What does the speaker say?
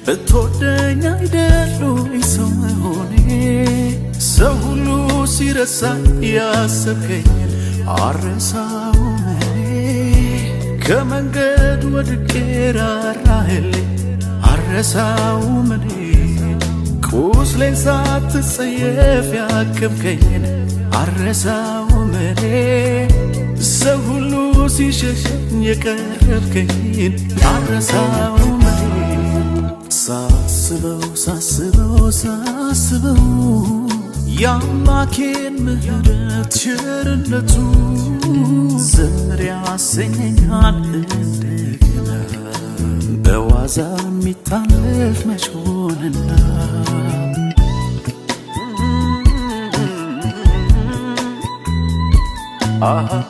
በተወደኛ አይደሉ ሰው መሆኔ ሰው ሁሉ ሲረሳ ያሰብከኝ አረሳውም እኔ ከመንገድ ወድቄ ራራህልኝ አረሳውም እኔ ቁስሌን ሳትጸየፍ ያከምከኝን አረሳውም እኔ ሰው ሁሉ ሲሸሸኝ የቀረብከኝን አረሳውም እኔ ሳስበው ያምላኬን ምሕረት ቸርነቱ ዘምር ያሰኘኛል እንደገና በዋዛ የሚታለፍ መች ሆነና ah